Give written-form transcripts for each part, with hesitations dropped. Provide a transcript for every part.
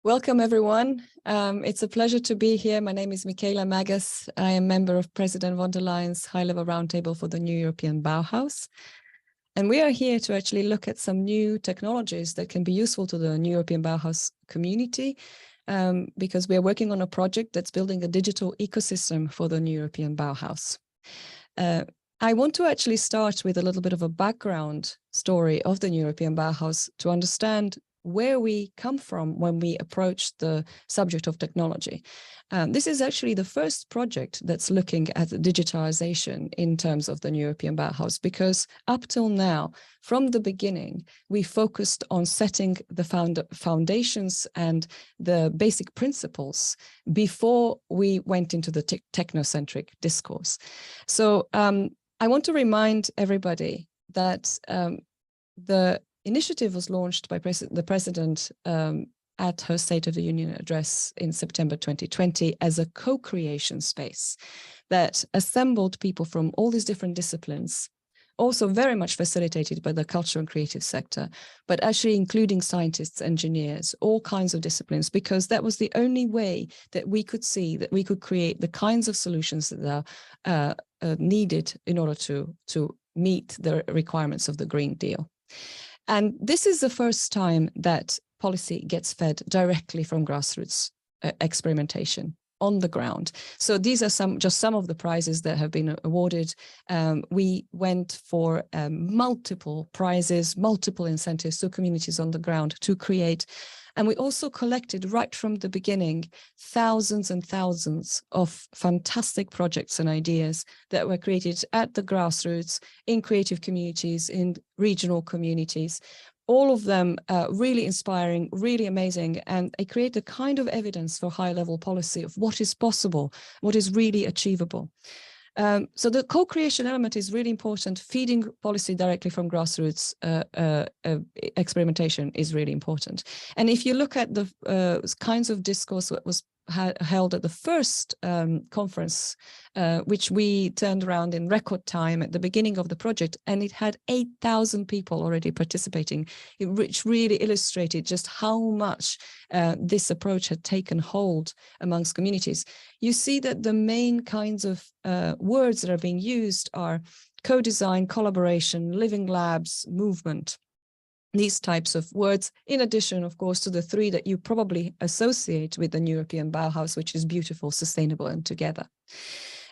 Welcome, everyone. It's a pleasure to be here. My name is Michela Magas. I am member of President von der Leyen's high-level roundtable for the new European Bauhaus. And we are here to actually look at some new technologies that can be useful to the new European Bauhaus community, because we are working on a project that's building a digital ecosystem for the new European Bauhaus. I want to actually start with a little bit of a background story of the new European Bauhaus to understand where we come from when we approach the subject of technology. This is actually the first project that's looking at digitalization in terms of the new European Bauhaus, because up till now, from the beginning, we focused on setting the foundations and the basic principles before we went into the technocentric discourse. So I want to remind everybody that the initiative was launched by the President at her State of the Union address in September 2020 as a co-creation space that assembled people from all these different disciplines, also very much facilitated by the cultural and creative sector, but actually including scientists, engineers, all kinds of disciplines, because that was the only way that we could see that we could create the kinds of solutions that are needed in order to meet the requirements of the Green Deal. And this is the first time that policy gets fed directly from grassroots experimentation on the ground. So these are just some of the prizes that have been awarded. We went for multiple prizes, multiple incentives to communities on the ground to create. And we also collected right from the beginning thousands and thousands of fantastic projects and ideas that were created at the grassroots, in creative communities, in regional communities, all of them really inspiring, really amazing. And they create the kind of evidence for high-level policy of what is possible, what is really achievable. So the co-creation element is really important. Feeding policy directly from grassroots experimentation is really important. And if you look at the kinds of discourse that was held at the first conference, which we turned around in record time at the beginning of the project, and it had 8,000 people already participating, which really illustrated just how much this approach had taken hold amongst communities. You see that the main kinds of words that are being used are co-design, collaboration, living labs, movement. These types of words, in addition, of course, to the three that you probably associate with the new European Bauhaus, which is beautiful, sustainable, and together.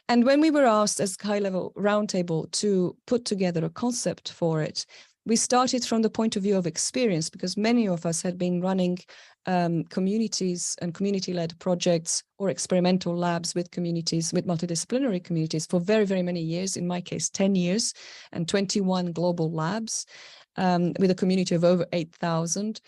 And when we were asked as high-level roundtable to put together a concept for it, we started from the point of view of experience, because many of us had been running communities and community-led projects or experimental labs with communities, with multidisciplinary communities for very, very many years, in my case, 10 years and 21 global labs. With a community of over 8,000.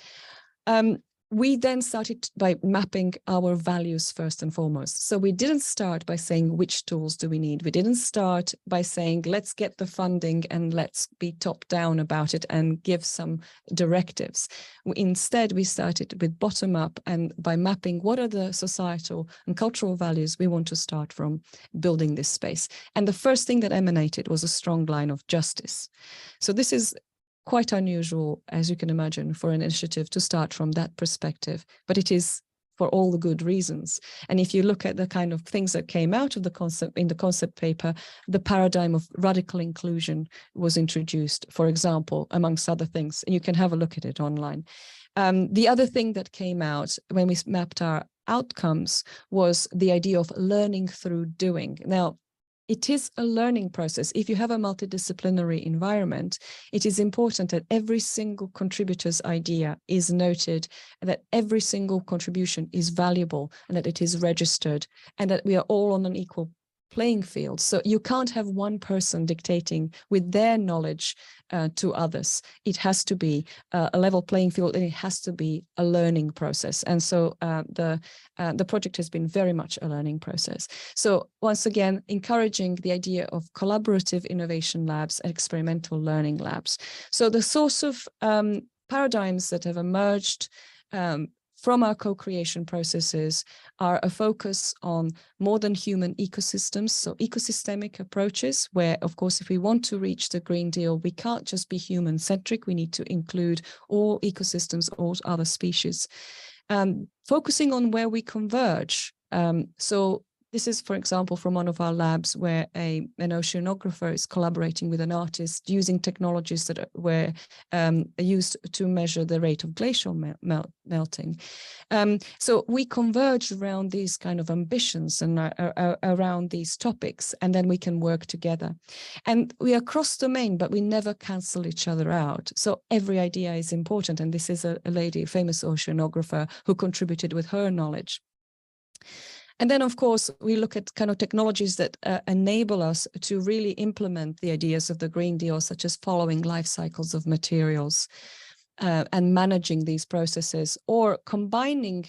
We then started by mapping our values first and foremost. So we didn't start by saying which tools do we need. We didn't start by saying let's get the funding and let's be top down about it and give some directives. Instead, we started with bottom up and by mapping what are the societal and cultural values we want to start from building this space. And the first thing that emanated was a strong line of justice. So this is quite unusual, as you can imagine, for an initiative to start from that perspective, but it is for all the good reasons. And if you look at the kind of things that came out of the concept in the concept paper, the paradigm of radical inclusion was introduced, for example, amongst other things, and you can have a look at it online. The other thing that came out when we mapped our outcomes was the idea of learning through doing. Now, it is a learning process. If you have a multidisciplinary environment, it is important that every single contributor's idea is noted, and that every single contribution is valuable, and that it is registered, and that we are all on an equal playing field. So you can't have one person dictating with their knowledge to others. It has to be a level playing field, and it has to be a learning process. And so the project has been very much a learning process. So once again, encouraging the idea of collaborative innovation labs and experimental learning labs. So the source of paradigms that have emerged from our co-creation processes are a focus on more than human ecosystems, so ecosystemic approaches, where, of course, if we want to reach the Green Deal, we can't just be human-centric, we need to include all ecosystems, all other species. focusing on where we converge. So this is, for example, from one of our labs where an oceanographer is collaborating with an artist using technologies that were used to measure the rate of glacial melting. So we converge around these kind of ambitions and around these topics, and then we can work together. And we are cross-domain, but we never cancel each other out. So every idea is important. And this is a lady, a famous oceanographer, who contributed with her knowledge. And then, of course, we look at kind of technologies that enable us to really implement the ideas of the Green Deal, such as following life cycles of materials and managing these processes, or combining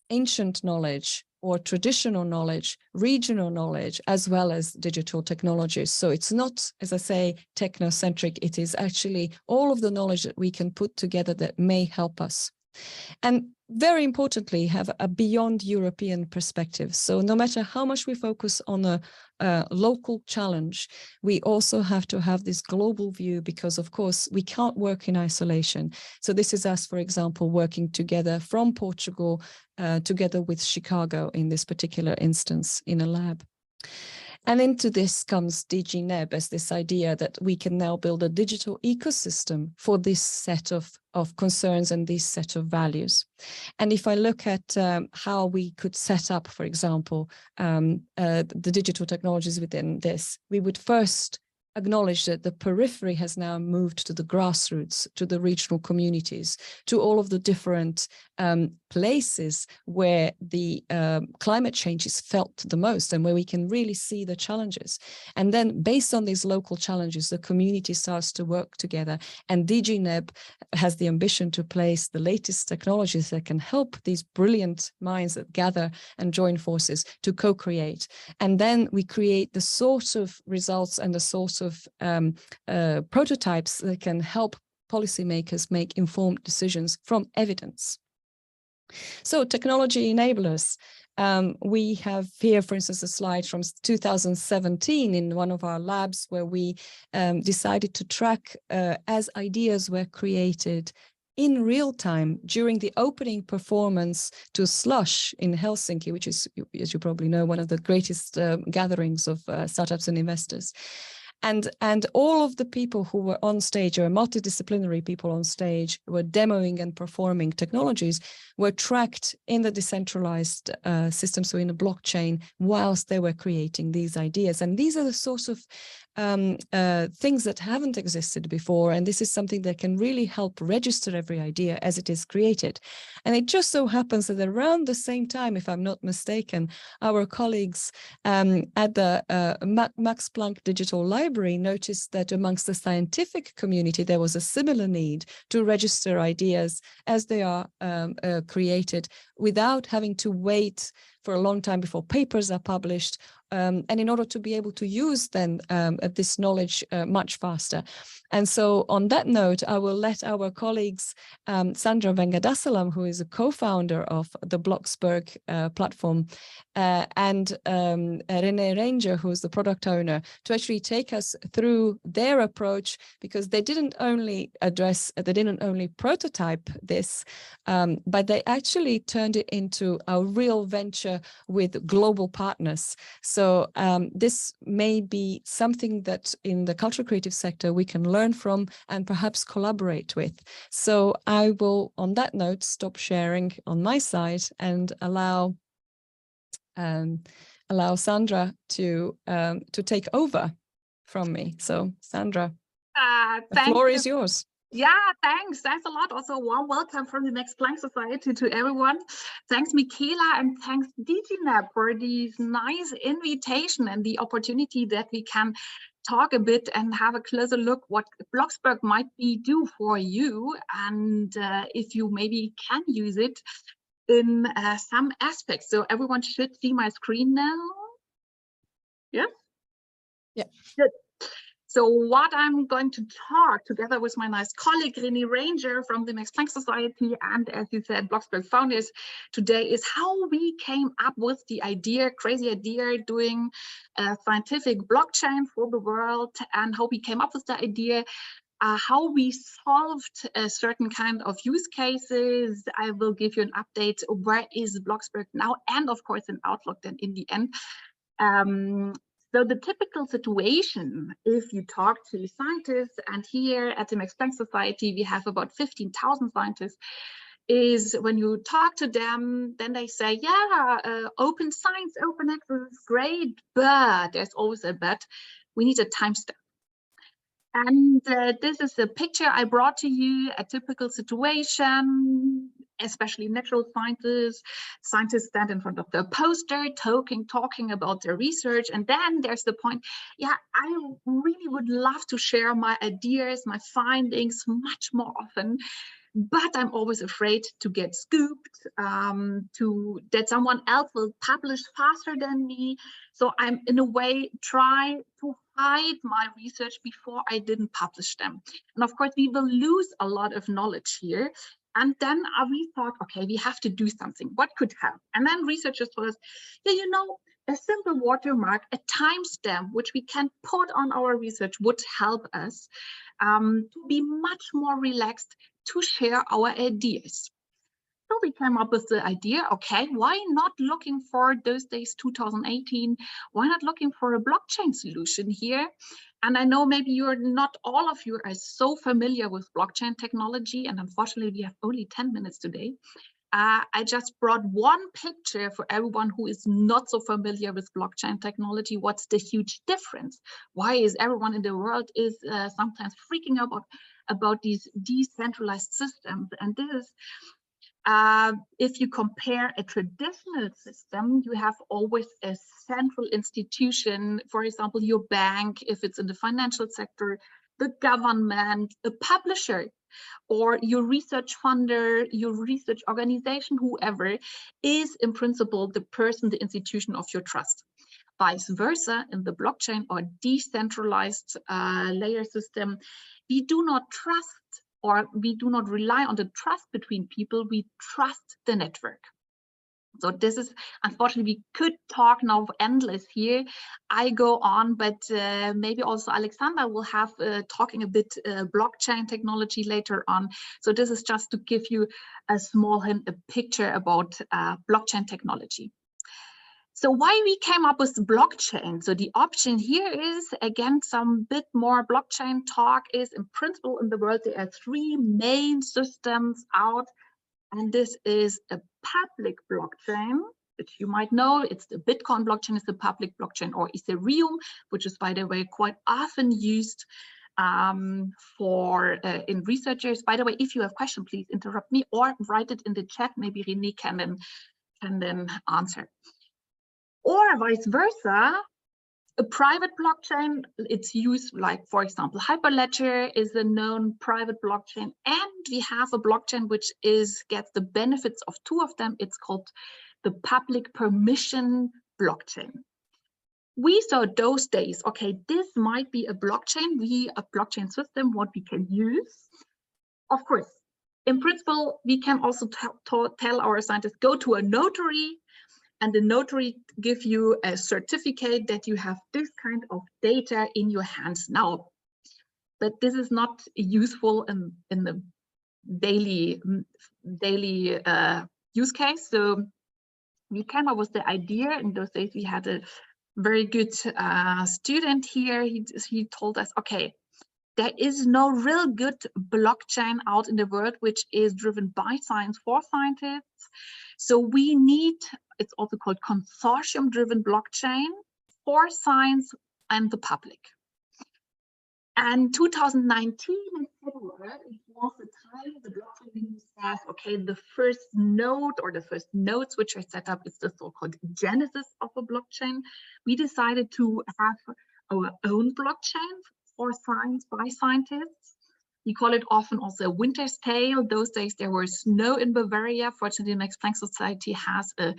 ancient knowledge or traditional knowledge, regional knowledge, as well as digital technologies. So it's not, as I say, technocentric. It is actually all of the knowledge that we can put together that may help us. And very importantly, have a beyond European perspective. So no matter how much we focus on a local challenge, we also have to have this global view, because of course we can't work in isolation. So this is us, for example, working together from Portugal, together with Chicago in this particular instance in a lab. And into this comes digiNEB as this idea that we can now build a digital ecosystem for this set of concerns and this set of values. And if I look at how we could set up, for example, the digital technologies within this, we would first acknowledge that the periphery has now moved to the grassroots, to the regional communities, to all of the different places where the climate change is felt the most and where we can really see the challenges. And then based on these local challenges, the community starts to work together, and digiNEB has the ambition to place the latest technologies that can help these brilliant minds that gather and join forces to co-create. And then we create the sort of results and the sort of prototypes that can help policymakers make informed decisions from evidence. So technology enablers. We have here, for instance, a slide from 2017 in one of our labs where we decided to track as ideas were created in real time during the opening performance to Slush in Helsinki, which is, as you probably know, one of the greatest gatherings of startups and investors. And all of the people who were on stage, or multidisciplinary people on stage, were demoing and performing technologies, were tracked in the decentralized system, so in a blockchain, whilst they were creating these ideas. And these are the sorts of things that haven't existed before. And this is something that can really help register every idea as it is created. And it just so happens that around the same time, if I'm not mistaken, our colleagues at the Max Planck Digital Library noticed that amongst the scientific community, there was a similar need to register ideas as they are created without having to wait for a long time before papers are published, and in order to be able to use then this knowledge much faster. And so on that note, I will let our colleagues, Sandra Vengadasalam, who is a co-founder of the Bloxberg platform, and René Ranger, who is the product owner, to actually take us through their approach, because they didn't only prototype this, but they actually turned it into a real venture with global partners. So this may be something that in the cultural creative sector we can learn from and perhaps collaborate with. So I will, on that note, stop sharing on my side and allow Sandra to take over from me. So Sandra, the floor is yours. Yeah, thanks. Thanks a lot. Also, a warm welcome from the Max Planck Society to everyone. Thanks, Michela, and thanks, digiNEB, for this nice invitation and the opportunity that we can talk a bit and have a closer look what Bloxberg might do for you, and if you maybe can use it in some aspects. So everyone should see my screen now. Yeah? Yeah. Good. So what I'm going to talk together with my nice colleague, René Ranger from the Max Planck Society, and as you said, Bloxberg founders today, is how we came up with the idea, crazy idea, doing a scientific blockchain for the world, and how we came up with the idea. how we solved a certain kind of use cases. I will give you an update. Where is Bloxberg now? And of course, an outlook then in the end. So the typical situation, if you talk to scientists, and here at the Max Planck Society, we have about 15,000 scientists, is when you talk to them, then they say, yeah, open science, open access is great, but there's always a but. We need a timestamp. And this is a picture I brought to you, a typical situation, especially natural scientists. Scientists stand in front of the poster, talking about their research. And then there's the point, yeah, I really would love to share my ideas, my findings much more often, but I'm always afraid to get scooped, that someone else will publish faster than me. So I'm in a way try to hide my research before I didn't publish them. And of course, we will lose a lot of knowledge here. And then we thought, okay, we have to do something. What could help? And then researchers told us, yeah, you know, a simple watermark, a timestamp, which we can put on our research would help us to be much more relaxed to share our ideas. So we came up with the idea, okay, why not looking for those days, 2018, why not looking for a blockchain solution here? And I know maybe you're not all of you are so familiar with blockchain technology, and unfortunately we have only 10 minutes today. I just brought one picture for everyone who is not so familiar with blockchain technology. What's the huge difference? Why is everyone in the world is sometimes freaking out about these decentralized systems? And this is, if you compare a traditional system, you have always a central institution, for example, your bank, if it's in the financial sector, the government, a publisher, or your research funder, your research organization, whoever is in principle the person, the institution of your trust. Vice versa, in the blockchain or decentralized layer system, we do not trust, or we do not rely on the trust between people, we trust the network. So this is, unfortunately, we could talk now endless here. I go on, but maybe also Alexander will have talking a bit blockchain technology later on. So this is just to give you a small hint, a picture about blockchain technology. So why we came up with the blockchain? So the option here is, again, some bit more blockchain talk is, in principle in the world, there are three main systems out. And this is a public blockchain, which you might know. It's the Bitcoin blockchain, is the public blockchain, or Ethereum, which is, by the way, quite often used for in researchers. By the way, if you have questions, please interrupt me or write it in the chat. Maybe René can then answer. Or vice versa, a private blockchain, it's used like, for example, Hyperledger is a known private blockchain, and we have a blockchain which gets the benefits of two of them. It's called the public permission blockchain. We saw those days, okay, this might be a blockchain, a blockchain system, what we can use. Of course, in principle, we can also tell our scientists, go to a notary, and the notary give you a certificate that you have this kind of data in your hands now. But this is not useful in the daily use case. So we came up with the idea. In those days, we had a very good student here. He told us, okay, there is no real good blockchain out in the world which is driven by science for scientists. So we need, it's also called consortium-driven blockchain for science and the public. And 2019 in February, it was the time the blockchain community says, okay, the first node or the first nodes which are set up is the so-called genesis of a blockchain. We decided to have our own blockchain for science by scientists. We call it often also a winter's tale. Those days there was snow in Bavaria. Fortunately, the Max Planck Society has a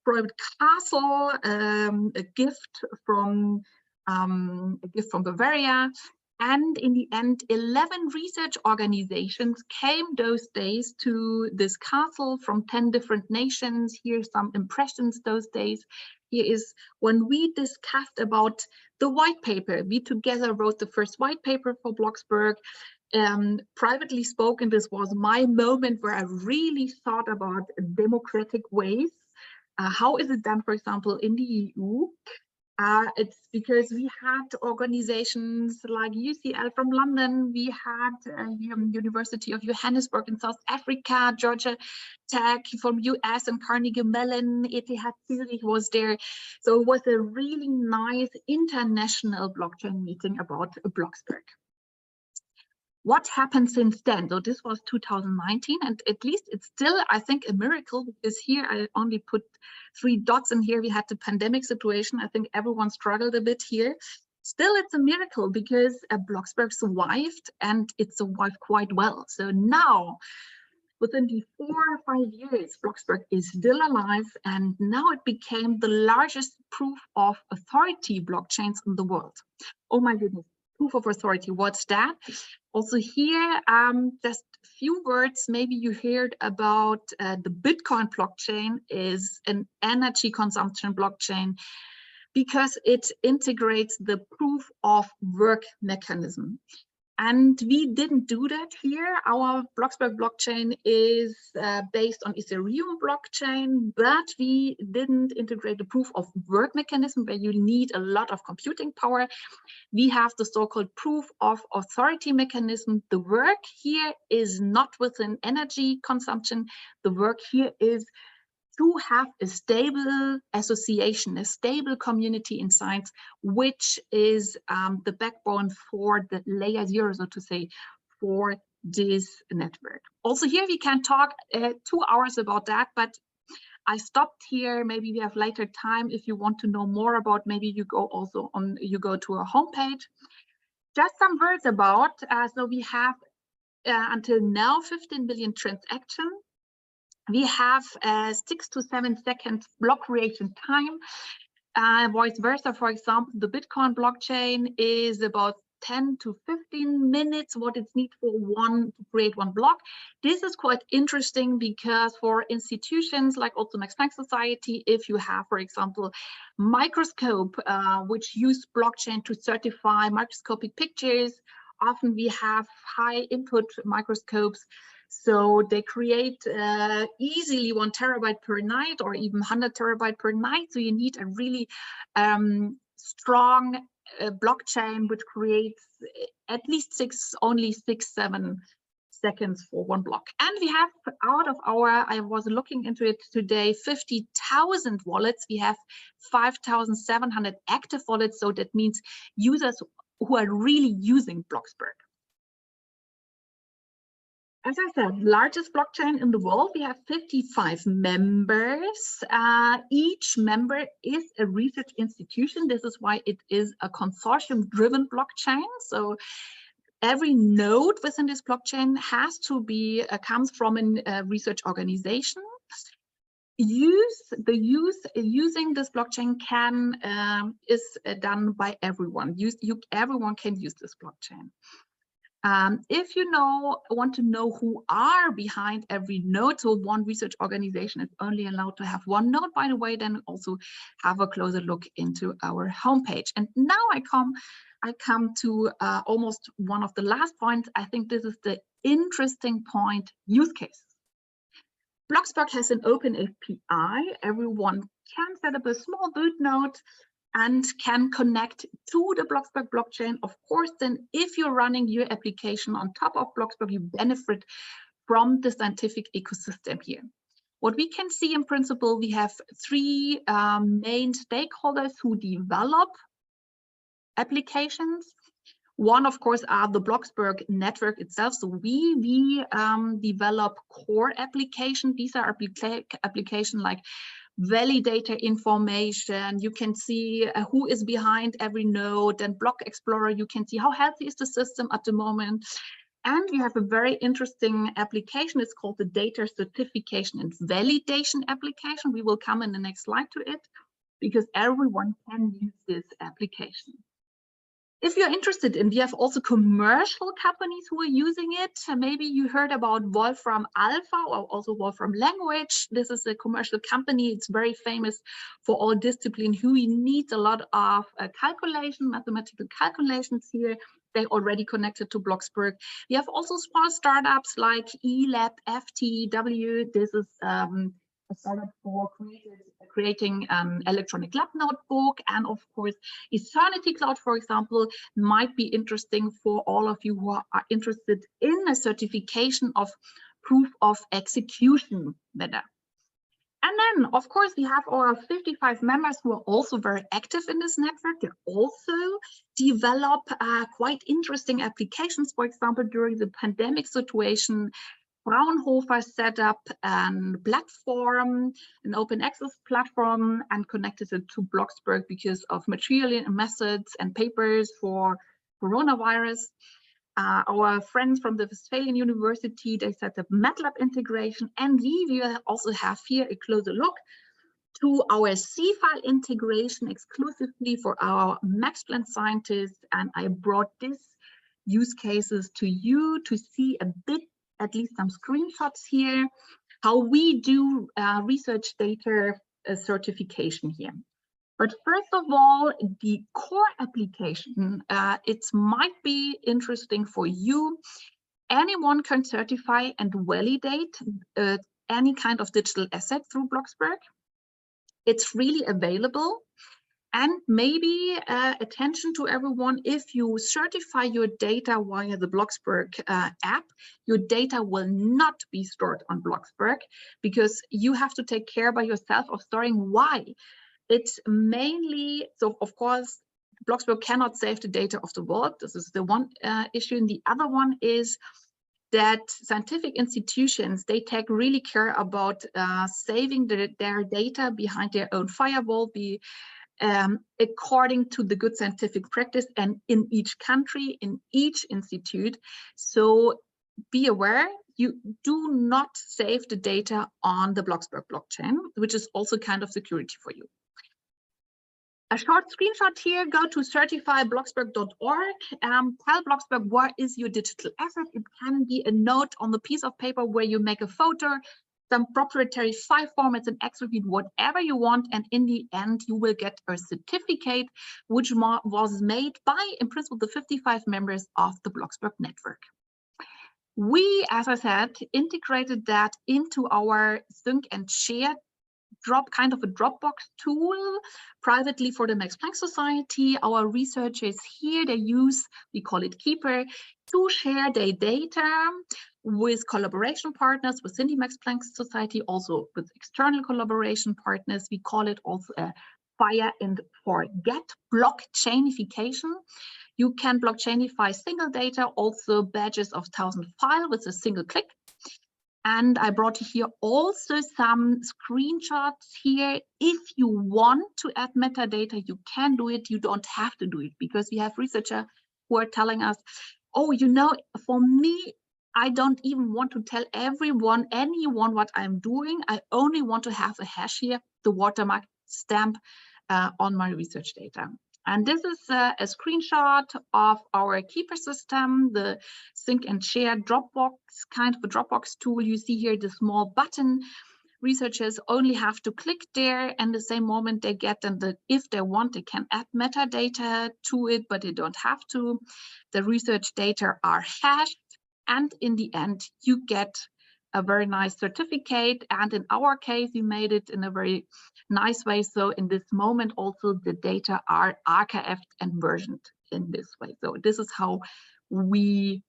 private castle, a gift from Bavaria. And in the end, 11 research organizations came those days to this castle from 10 different nations. Here's some impressions those days. Here is when we discussed about the white paper. We together wrote the first white paper for Bloxberg. privately spoken, this was my moment where I really thought about democratic ways. How is it done, for example, in the EU? It's because we had organizations like UCL from London, we had University of Johannesburg in South Africa, Georgia Tech from US and Carnegie Mellon, ETH Zurich was there. So it was a really nice international blockchain meeting about Bloxberg. What happened since then? So this was 2019, and at least it's still, I think, a miracle, because here I only put 3 dots in here. We had the pandemic situation. I think everyone struggled a bit here. Still, it's a miracle because Bloxberg survived, and it survived quite well. So now, within the 4 or 5 years, Bloxberg is still alive, and now it became the largest proof of authority blockchains in the world. Oh my goodness. Proof of authority, what's that? Also here, just a few words, maybe you heard about the Bitcoin blockchain is an energy consumption blockchain because it integrates the proof of work mechanism. And we didn't do that here. Our Bloxberg blockchain is based on Ethereum blockchain, but we didn't integrate the proof of work mechanism where you need a lot of computing power. We have the so-called proof of authority mechanism. The work here is not within energy consumption. The work here is to have a stable association, a stable community in science, which is the backbone for the layer 0, so to say, for this network. Also here we can talk 2 hours about that, but I stopped here. Maybe we have later time if you want to know more about, maybe you go also on, you go to our homepage. Just some words about, so we have until now 15 billion transactions. We have 6 to 7 seconds block creation time. Vice versa, for example, the Bitcoin blockchain is about 10 to 15 minutes what it's need for to create one block. This is quite interesting because for institutions like also Max Planck Society, if you have, for example, microscope which use blockchain to certify microscopic pictures, often we have high input microscopes. So they create easily 1 terabyte per night or even 100 terabyte per night. So you need a really strong blockchain which creates at least only 6-7 seconds for 1 block. And we have out of our, I was looking into it today, 50,000 wallets. We have 5,700 active wallets. So that means users who are really using Bloxberg. As I said, largest blockchain in the world. We have 55 members. Each member is a research institution. This is why it is a consortium-driven blockchain. So every node within this blockchain has to be comes from a research organization. Using this blockchain is done by everyone. Everyone can use this blockchain. If you want to know who are behind every node, so one research organization is only allowed to have 1 node, by the way, then also have a closer look into our homepage. And now I come to almost one of the last points. I think this is the interesting point, use case. Bloxberg has an open API. Everyone can set up a small boot node and can connect to the Bloxberg blockchain. Of course, then if you're running your application on top of Bloxberg, you benefit from the scientific ecosystem here. What we can see in principle, we have 3 main stakeholders who develop applications. One, of course, are the Bloxberg network itself. So we develop core applications. These are applications like validator information. You can see who is behind every node, and Block Explorer. You can see how healthy is the system at the moment. And we have a very interesting application. It's called the data certification and validation application. We will come in the next slide to it because everyone can use this application. If you're interested in, we have also commercial companies who are using it. Maybe you heard about Wolfram Alpha or also Wolfram Language. This is a commercial company. It's very famous for all discipline who needs a lot of calculation, mathematical calculations here. they already connected to Bloxberg. We have also small startups like ELAB, FTW. This is a startup for creating electronic lab notebook. And of course, Eternity Cloud, for example, might be interesting for all of you who are interested in a certification of proof of execution method. And then, of course, we have our 55 members who are also very active in this network. They also develop quite interesting applications. For example, during the pandemic situation, Fraunhofer set up a platform, an open access platform, and connected it to Bloxberg because of material methods and papers for coronavirus. Our friends from the Westphalian University, they set up MATLAB integration, and we will also have here a closer look to our C-file integration exclusively for our Max Planck scientists. And I brought these use cases to you to see a bit, at least some screenshots here, how we do research data certification here. But first of all, the core application, it might be interesting for you. Anyone can certify and validate any kind of digital asset through Bloxberg. It's really available. And maybe attention to everyone, if you certify your data via the Bloxberg app, your data will not be stored on Bloxberg because you have to take care by yourself of storing. Why? It's mainly, so of course, Bloxberg cannot save the data of the world. This is the one issue. And the other one is that scientific institutions, they take really care about saving their data behind their own firewall, according to the good scientific practice and in each country, in each institute. So be aware, you do not save the data on the Bloxberg blockchain, which is also kind of security for you. A short screenshot here, go to certifybloxberg.org. Tell Bloxberg what is your digital asset. It can be a note on the piece of paper where you make a photo, some proprietary file formats, an Excel sheet, whatever you want. And in the end, you will get a certificate, which was made by, in principle, the 55 members of the Bloxberg network. We, as I said, integrated that into our sync and share kind of a Dropbox tool privately for the Max Planck Society. Our researchers here, they use, we call it Keeper, to share their data with collaboration partners within the Max Planck Society, also with external collaboration partners. We call it also a fire and forget blockchainification. You can blockchainify single data, also badges of 1,000 files with a single click. And I brought here also some screenshots here. If you want to add metadata, you can do it. You don't have to do it because we have researchers who are telling us, oh, you know, for me, I don't even want to tell anyone what I'm doing. I only want to have a hash here, the watermark stamp on my research data. And this is a screenshot of our Keeper system, the sync and share Dropbox, kind of a Dropbox tool. You see here the small button. Researchers only have to click there, and the same moment they get them, if they want, they can add metadata to it, but they don't have to. The research data are hashed, and in the end, you get a very nice certificate. And in our case, we made it in a very nice way. So in this moment, also the data are archived and versioned in this way. So this is how we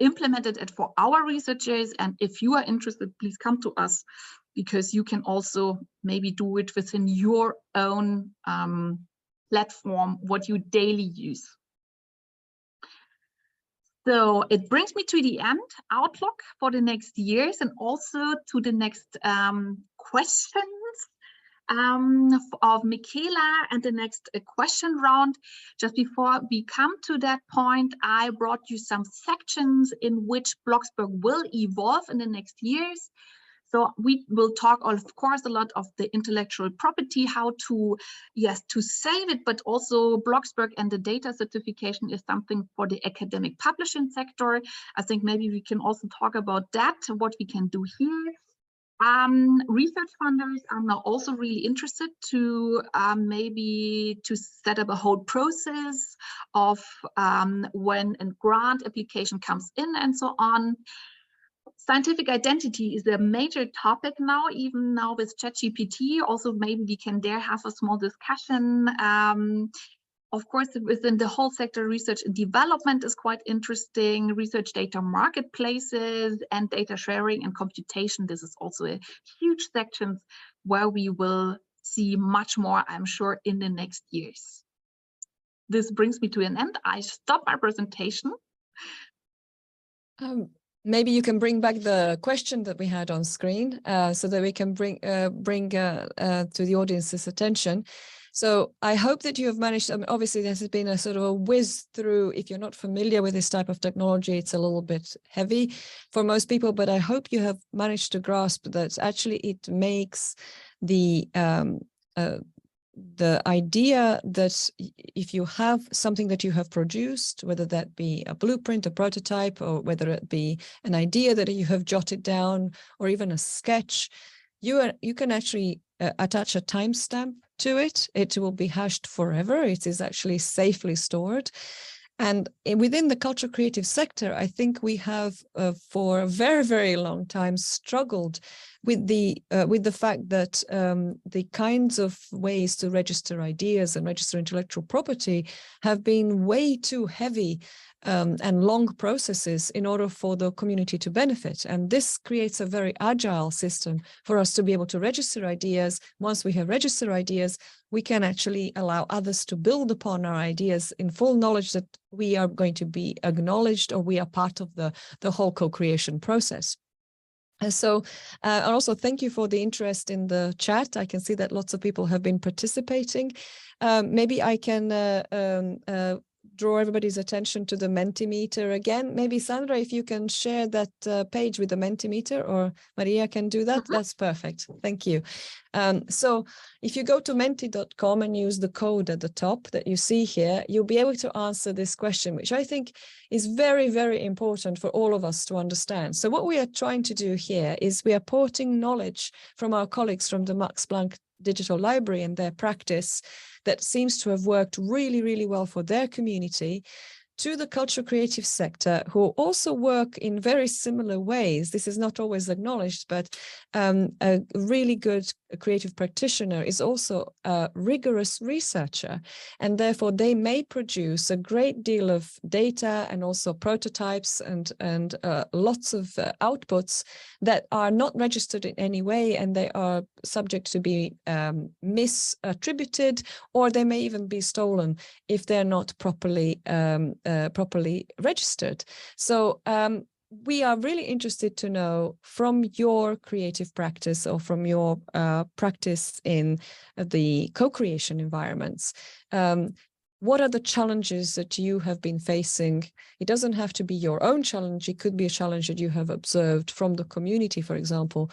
implemented it for our researchers. And if you are interested, please come to us, because you can also maybe do it within your own platform, what you daily use. So it brings me to the end, outlook for the next years, and also to the next questions of Michela and the next question round. Just before we come to that point, I brought you some sections in which Bloxberg will evolve in the next years. So we will talk, of course, a lot of the intellectual property, how to, yes, to save it, but also Bloxberg and the data certification is something for the academic publishing sector. I think maybe we can also talk about that, what we can do here. Research funders are now also really interested to maybe to set up a whole process of when a grant application comes in and so on. Scientific identity is a major topic now, even now with ChatGPT. Also, maybe we can there have a small discussion. Of course, within the whole sector, research and development is quite interesting. Research data marketplaces and data sharing and computation. This is also a huge section where we will see much more, I'm sure, in the next years. This brings me to an end. I stop my presentation. Maybe you can bring back the question that we had on screen so that we can bring to the audience's attention. So I hope that you have managed, obviously this has been a sort of a whiz through. If you're not familiar with this type of technology, it's a little bit heavy for most people, but I hope you have managed to grasp that actually it makes the idea that if you have something that you have produced, whether that be a blueprint, a prototype, or whether it be an idea that you have jotted down, or even a sketch, you can actually attach a timestamp to it. It will be hashed forever. It is actually safely stored. And within the cultural creative sector, I think we have for a very, very long time struggled with the fact that the kinds of ways to register ideas and register intellectual property have been way too heavy and long processes in order for the community to benefit. And this creates a very agile system for us to be able to register ideas. Once we have registered ideas, we can actually allow others to build upon our ideas in full knowledge that we are going to be acknowledged, or we are part of the whole co-creation process. And so, and also thank you for the interest in the chat. I can see that lots of people have been participating. Maybe I can draw everybody's attention to the Mentimeter again. Maybe Sandra, if you can share that page with the Mentimeter, or Maria can do that, that's perfect. Thank you. So if you go to menti.com and use the code at the top that you see here, you'll be able to answer this question, which I think is very, very important for all of us to understand. So what we are trying to do here is we are porting knowledge from our colleagues from the Max Planck Digital Library and their practice that seems to have worked really, really well for their community to the cultural creative sector, who also work in very similar ways. This is not always acknowledged, but a really good creative practitioner is also a rigorous researcher, and therefore they may produce a great deal of data and also prototypes and lots of outputs that are not registered in any way, and they are subject to be misattributed, or they may even be stolen if they're not properly registered. So we are really interested to know from your creative practice, or from your practice in the co-creation environments, what are the challenges that you have been facing? It doesn't have to be your own challenge. It could be a challenge that you have observed from the community, for example,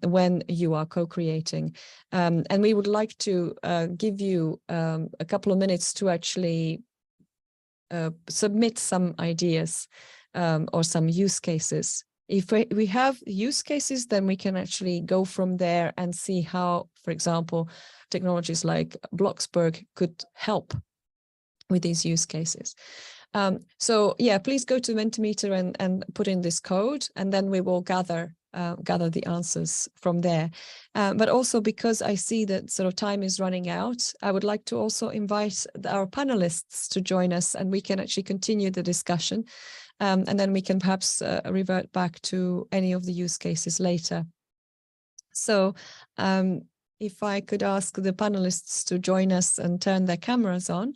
when you are co-creating. And we would like to give you a couple of minutes to actually submit some ideas or some use cases. If we have use cases, then we can actually go from there and see how, for example, technologies like Bloxberg could help with these use cases. So yeah, please go to Mentimeter and put in this code, and then we will gather the answers from there. But also, because I see that sort of time is running out, I would like to also invite our panelists to join us, and we can actually continue the discussion. And then we can perhaps revert back to any of the use cases later. So if I could ask the panelists to join us and turn their cameras on.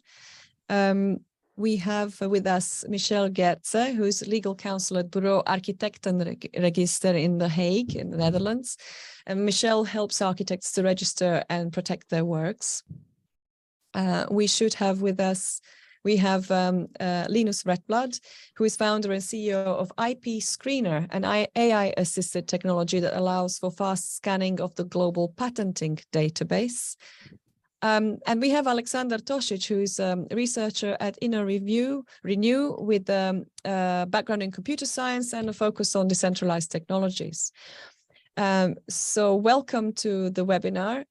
We have with us Michelle Gertze, who's legal counsel at Bureau Architectenregister in The Hague, in the Netherlands. And Michelle helps architects to register and protect their works. We should have with us, we have Linus Retblad, who is founder and CEO of IP Screener, an AI-assisted technology that allows for fast scanning of the global patenting database. And we have Alexander Tosic, who is a researcher at Renew with a background in computer science and a focus on decentralized technologies. So welcome to the webinar.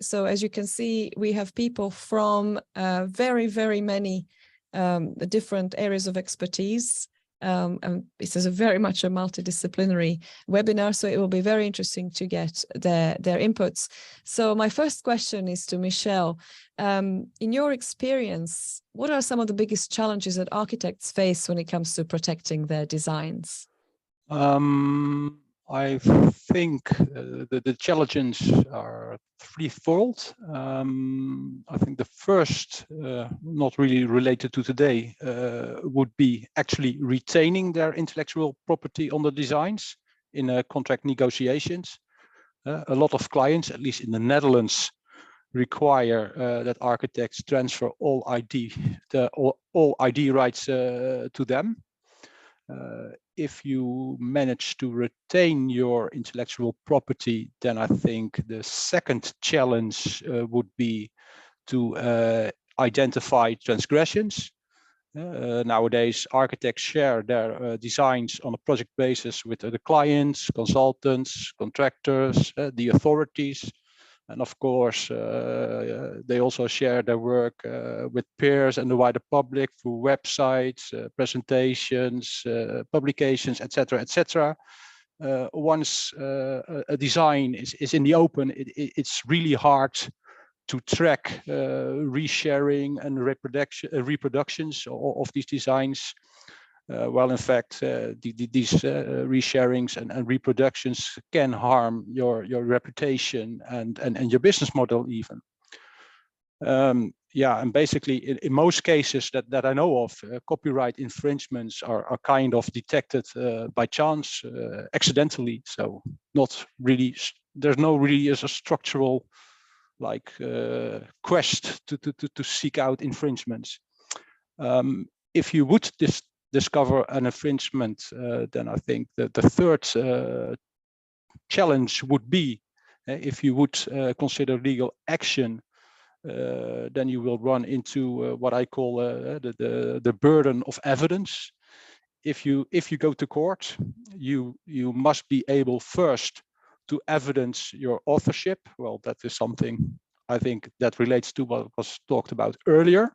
So as you can see, we have people from very, very many different areas of expertise. And this is very much a multidisciplinary webinar, so it will be very interesting to get their inputs. So my first question is to Michelle. In your experience, what are some of the biggest challenges that architects face when it comes to protecting their designs? I think the challenges are threefold. I think the first, not really related to today, would be actually retaining their intellectual property on the designs in contract negotiations. A lot of clients, at least in the Netherlands, require that architects transfer all ID rights to them. If you manage to retain your intellectual property, then I think the second challenge would be to identify transgressions. Nowadays, architects share their designs on a project basis with the clients, consultants, contractors, the authorities. And of course, they also share their work with peers and the wider public through websites, presentations, publications, etc., etc. Once a design is in the open, it's really hard to track resharing and reproductions of these designs. Well, in fact, these resharings and reproductions can harm your reputation and your business model even. Yeah, and basically in most cases that I know of, copyright infringements are kind of detected by chance, accidentally. So not really, there's no really a structural like quest to seek out infringements. If you would discover an infringement, then I think that the third challenge would be if you would consider legal action, then you will run into what I call the burden of evidence. If you go to court, you must be able first to evidence your authorship. Well, that is something I think that relates to what was talked about earlier.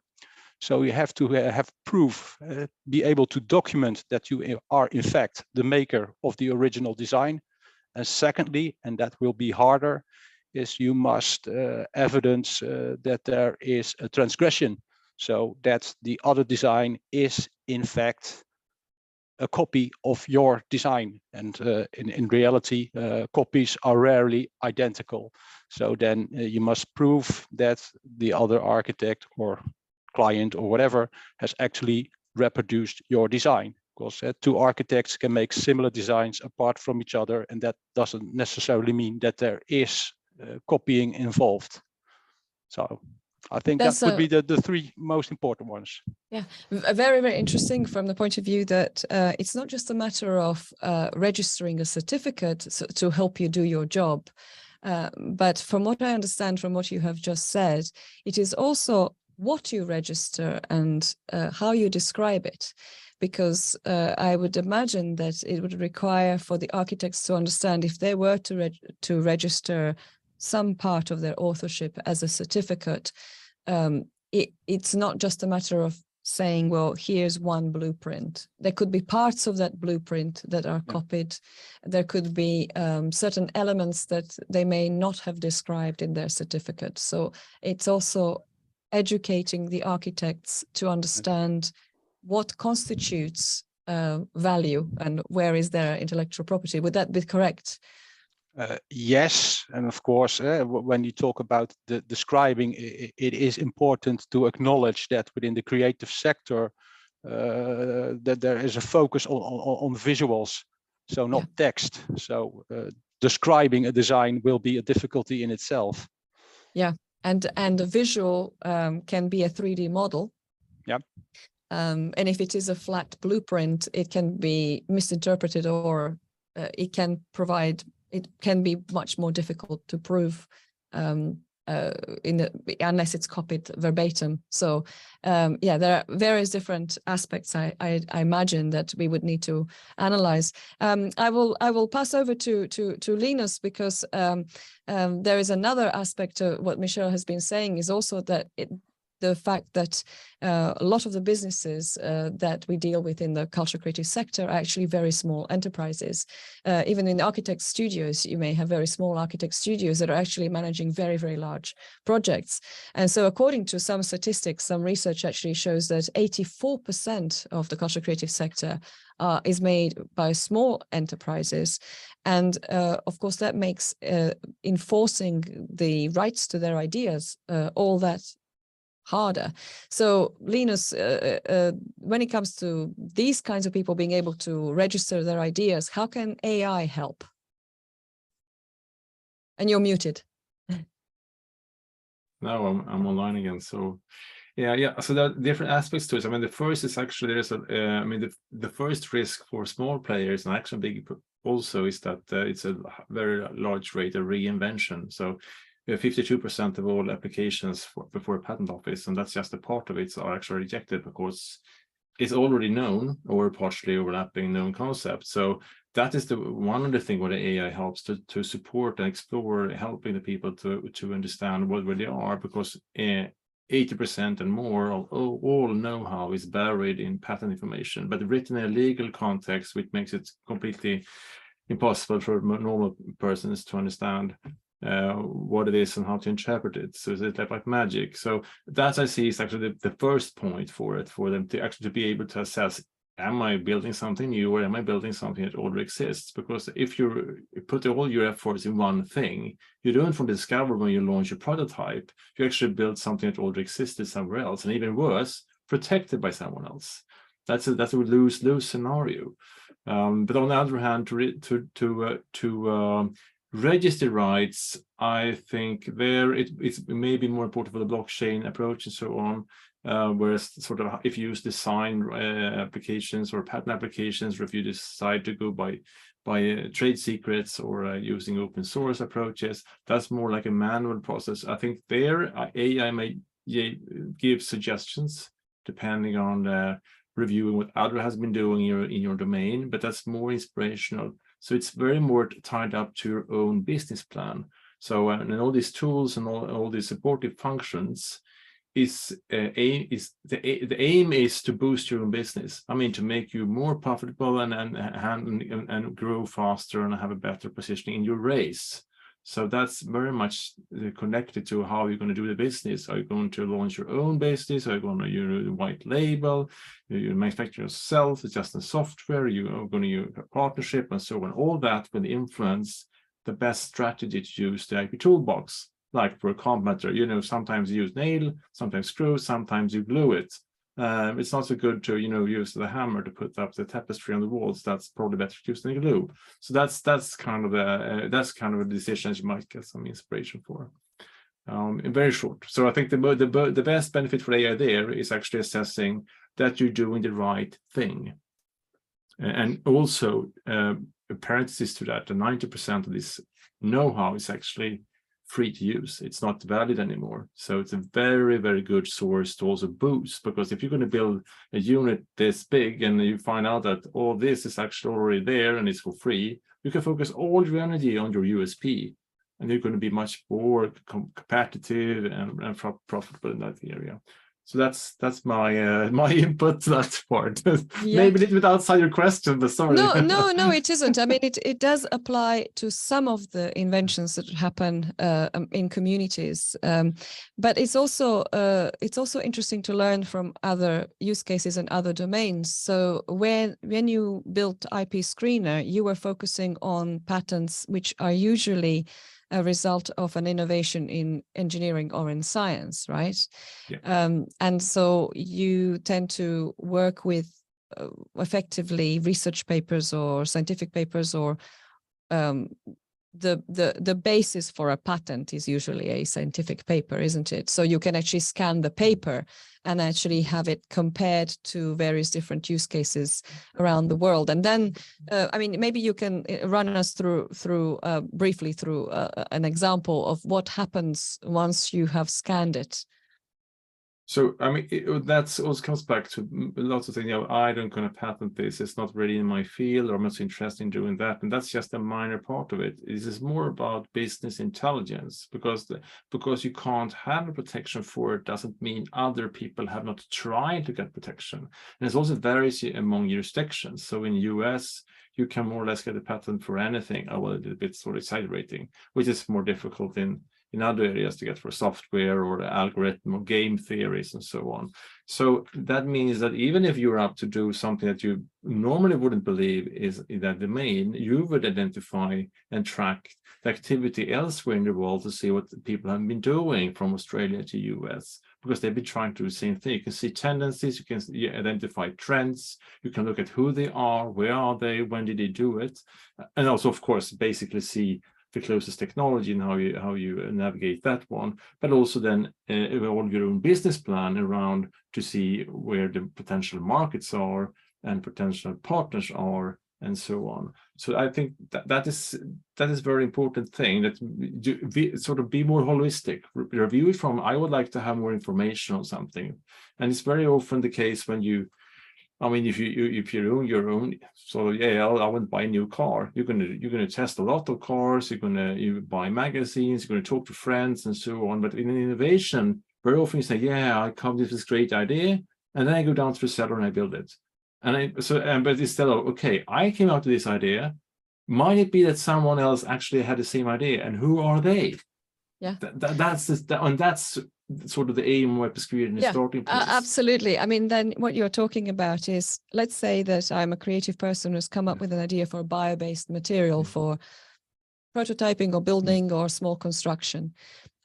So you have to have proof, be able to document that you are in fact the maker of the original design. And secondly, and that will be harder, is you must evidence that there is a transgression. So that the other design is in fact a copy of your design. And in reality, copies are rarely identical. So then you must prove that the other architect or client or whatever has actually reproduced your design, because two architects can make similar designs apart from each other, and that doesn't necessarily mean that there is copying involved. So I think that would be the three most important ones. Yeah, very, very interesting from the point of view that it's not just a matter of registering a certificate to help you do your job, but from what I understand from what you have just said, it is also what you register and how you describe it, because I would imagine that it would require for the architects to understand if they were to register some part of their authorship as a certificate, it's not just a matter of saying, well, here's one blueprint. There could be parts of that blueprint that are copied. There could be certain elements that they may not have described in their certificate. So it's also educating the architects to understand what constitutes value and where is their intellectual property. Would that be correct? Yes, and of course, when you talk about the describing, it is important to acknowledge that within the creative sector, that there is a focus on visuals, so not text. So describing a design will be a difficulty in itself. Yeah, and a visual can be a 3D model. Yeah. And if it is a flat blueprint, it can be misinterpreted, or it can be much more difficult to prove unless it's copied verbatim. So yeah, there are various different aspects I imagine that we would need to analyze. I will pass over to Linus, because there is another aspect of what Michelle has been saying, is also that the fact that a lot of the businesses that we deal with in the culture creative sector are actually very small enterprises. Even in architect studios, you may have very small architect studios that are actually managing very, very large projects. And so according to some statistics, some research actually shows that 84% of the culture creative sector is made by small enterprises. And of course, that makes enforcing the rights to their ideas all that harder. So Linus, when it comes to these kinds of people being able to register their ideas, how can AI help? And you're muted. No, I'm online again. So yeah. So there are different aspects to it. I mean, the first is actually the first risk for small players, and actually big also, is that it's a very large rate of reinvention. So 52% of all applications before a patent office, and that's just a part of it, are actually rejected because it's already known or partially overlapping known concepts. So that is one of the things where the AI helps to support and explore, helping the people to understand where they are, because 80% and more of all know-how is buried in patent information, but written in a legal context, which makes it completely impossible for normal persons to understand what it is and how to interpret it. So it's like magic. So that I see is actually the first point for them to actually be able to assess, am I building something new or am I building something that already exists? Because if you put all your efforts in one thing, you don't from discover when you launch a prototype, you actually build something that already existed somewhere else, and even worse, protected by someone else. That's a lose-lose scenario. But on the other hand, to register rights, I think it's maybe more important for the blockchain approach and so on. Whereas sort of if you use design applications or patent applications, or if you decide to go by trade secrets or using open source approaches, that's more like a manual process. I think there AI may give suggestions depending on reviewing what other has been doing in your domain, but that's more inspirational. So it's very more tied up to your own business plan. So and all these tools and all these supportive functions the aim is to boost your own business. I mean, to make you more profitable and grow faster and have a better position in your race. So that's very much connected to how you're going to do the business. Are you going to launch your own business? Are you going to use a white label? You manufacture yourself? It's just a software. You are going to use a partnership and so on. All that will influence the best strategy to use the IP toolbox. Like for a competitor, sometimes you use nail, sometimes screw, sometimes you glue it. It's not so good to use the hammer to put up the tapestry on the walls. That's probably better to use than glue. So that's kind of a decision you might get some inspiration for. In very short. So I think the best benefit for AI there is actually assessing that you're doing the right thing, and also a parenthesis to that: the 90% of this know-how is actually free to use. It's not valid anymore. So it's a very, very good source to also boost, because if you're going to build a unit this big and you find out that all this is actually already there and it's for free, you can focus all your energy on your USP, and you're going to be much more competitive and profitable in that area. So that's my my input to that part. Yeah. Maybe a little bit outside your question, but sorry. No, it isn't. I mean, it does apply to some of the inventions that happen in communities, but it's also interesting to learn from other use cases and other domains. So when you built IP Screener, you were focusing on patents which are usually a result of an innovation in engineering or in science, right? Yeah. And so you tend to work with effectively research papers or scientific papers or the basis for a patent is usually a scientific paper, isn't it? So you can actually scan the paper and actually have it compared to various different use cases around the world. And then, I mean, maybe you can run us through briefly through an example of what happens once you have scanned it. So, I mean, that's also comes back to lots of things. I don't going to patent this. It's not really in my field, or I'm not interested in doing that. And that's just a minor part of it. This is more about business intelligence, because you can't have a protection for it doesn't mean other people have not tried to get protection. And it also varies among jurisdictions. So in US, you can more or less get a patent for anything. Oh, well, it's a bit sort of exaggerating, which is more difficult in other areas to get for software or the algorithm or game theories and so on. So that means that even if you're up to do something that you normally wouldn't believe is in that domain, you would identify and track the activity elsewhere in the world to see what people have been doing from Australia to US, because they've been trying to do the same thing. You can see tendencies, you can identify trends, you can look at who they are, where are they, when did they do it, and also, of course, basically see the closest technology and how you navigate that one, but also then evolve your own business plan around to see where the potential markets are and potential partners are, and so on. So I think that is a very important thing, that sort of be more holistic. Review it from, I would like to have more information on something, and it's very often the case when you. I mean, if you own your own, so yeah, I wouldn't buy a new car. You're gonna test a lot of cars. You buy magazines. You're gonna talk to friends and so on. But in innovation, very often you say, yeah, I come with this great idea, and then I go down to the cellar and I build it. But instead of, okay, I came out with this idea. Might it be that someone else actually had the same idea, and who are they? Yeah, that's sort of the aim of creating the starting place. Absolutely. I mean, then what you're talking about is, let's say that I'm a creative person who's come up with an idea for a bio-based material for prototyping or building or small construction.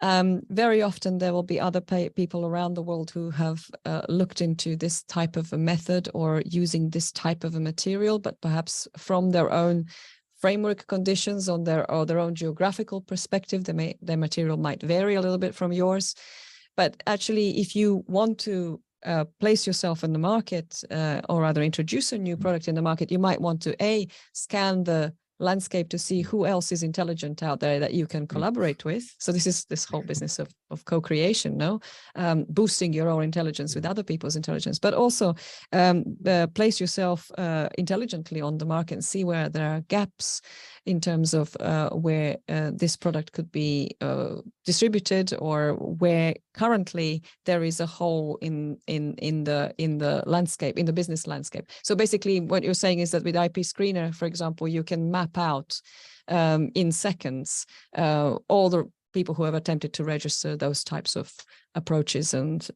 Very often there will be other people around the world who have looked into this type of a method or using this type of a material, but perhaps from their own framework conditions on their own geographical perspective, their material might vary a little bit from yours. But actually, if you want to place yourself in the market, or rather introduce a new product in the market, you might want to scan the landscape to see who else is intelligent out there that you can collaborate with. So this is this whole business of co-creation, boosting your own intelligence with other people's intelligence, but also place yourself intelligently on the market and see where there are gaps in terms of where this product could be distributed, or where currently there is a hole in the landscape, in the business landscape. So basically what you're saying is that with IP Screener, for example, you can map out in seconds all the people who have attempted to register those types of approaches and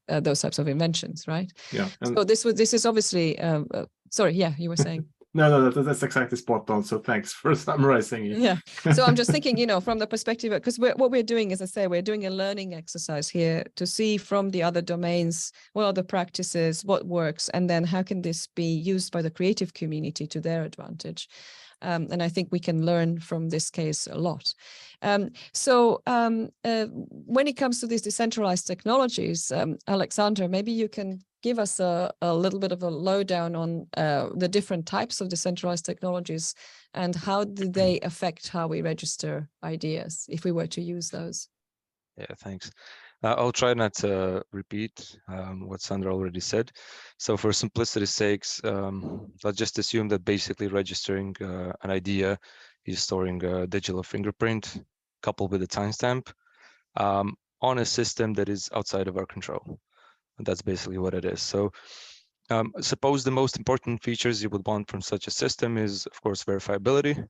those types of inventions, right? Yeah. So this is obviously sorry, yeah, you were saying. No, that's exactly spot on. So thanks for summarizing it. Yeah. So I'm just thinking, from the perspective, because what we're doing, as I say, we're doing a learning exercise here to see from the other domains, what are the practices, what works, and then how can this be used by the creative community to their advantage. And I think we can learn from this case a lot. So when it comes to these decentralized technologies, Alexander, maybe you can give us a little bit of a lowdown on the different types of decentralized technologies and how do they affect how we register ideas if we were to use those. Yeah, thanks. I'll try not to repeat what Sandra already said. So for simplicity's sakes, let's just assume that basically registering an idea is storing a digital fingerprint coupled with a timestamp on a system that is outside of our control. And that's basically what it is. So suppose the most important features you would want from such a system is, of course, verifiability.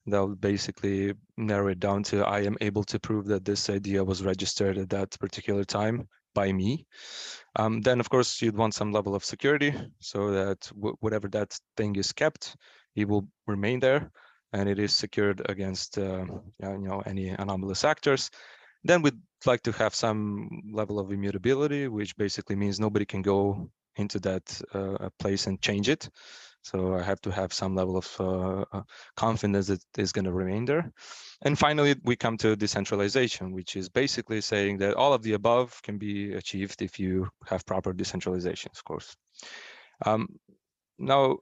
That would basically narrow it down to, I am able to prove that this idea was registered at that particular time by me. Then, of course, you'd want some level of security so that whatever that thing is kept, it will remain there and it is secured against any anomalous actors. Then we'd like to have some level of immutability, which basically means nobody can go into that place and change it. So I have to have some level of confidence that is going to remain there. And finally, we come to decentralization, which is basically saying that all of the above can be achieved if you have proper decentralization, of course. Now,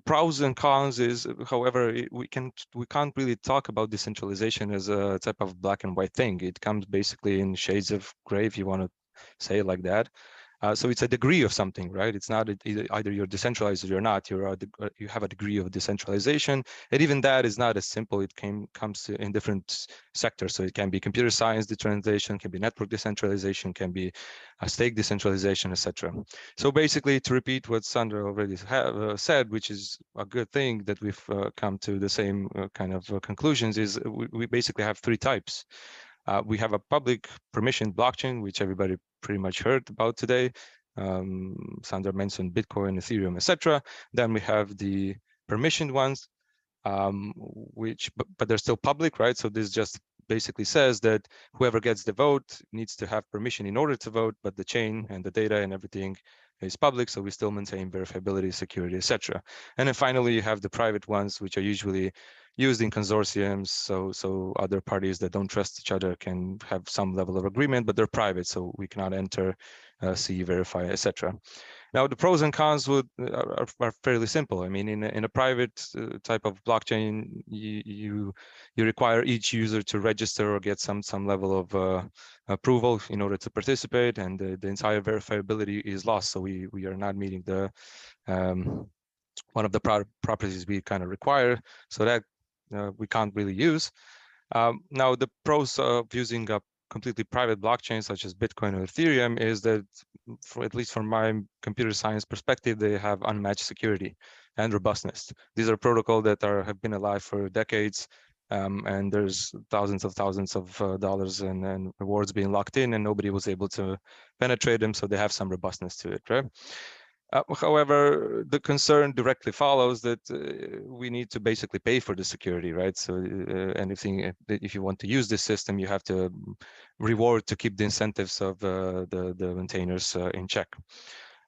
pros and cons is, however, we can't really talk about decentralization as a type of black and white thing. It comes basically in shades of gray, if you want to say it like that. So it's a degree of something, right? It's not either you're decentralized or you're not. You have a degree of decentralization, and even that is not as simple. It comes in different sectors. So it can be computer science decentralization, can be network decentralization, can be a stake decentralization, etc. So basically, to repeat what Sandra already said, which is a good thing that we've come to the same kind of conclusions, is we basically have three types. We have a public permissioned blockchain, which everybody pretty much heard about today. Sandra mentioned Bitcoin, Ethereum, etc. Then we have the permissioned ones, but they're still public, right? So this just basically says that whoever gets the vote needs to have permission in order to vote, but the chain and the data and everything is public, so we still maintain verifiability, security, etc. And then finally, you have the private ones, which are usually used in consortiums, so other parties that don't trust each other can have some level of agreement, but they're private, so we cannot enter, see, verify, etc. Now, the pros and cons are fairly simple. I mean, in a private type of blockchain, you require each user to register or get some level of approval in order to participate, and the entire verifiability is lost. So we are not meeting the one of the properties we kind of require. So that we can't really use. Now, the pros of using a completely private blockchain such as Bitcoin or Ethereum is that, at least from my computer science perspective, they have unmatched security and robustness. These are protocols that have been alive for decades, and there's thousands of dollars and rewards being locked in, and nobody was able to penetrate them, so they have some robustness to it, right? However, the concern directly follows that we need to basically pay for the security, right? So anything, if you want to use this system, you have to reward to keep the incentives of the maintainers in check.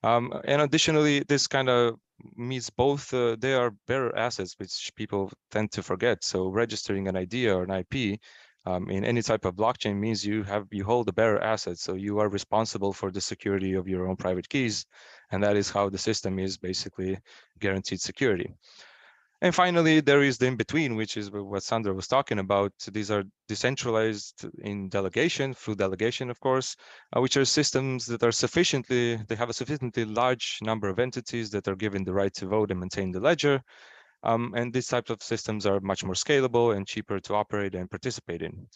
And additionally, this kind of means both, they are bearer assets, which people tend to forget. So registering an idea or an IP in any type of blockchain means you hold the bearer asset, so you are responsible for the security of your own private keys, and that is how the system is basically guaranteed security. And finally, there is the in-between, which is what Sandra was talking about. So these are decentralized in delegation, through delegation, of course, which are systems that are they have a sufficiently large number of entities that are given the right to vote and maintain the ledger. And these types of systems are much more scalable and cheaper to operate and participate in.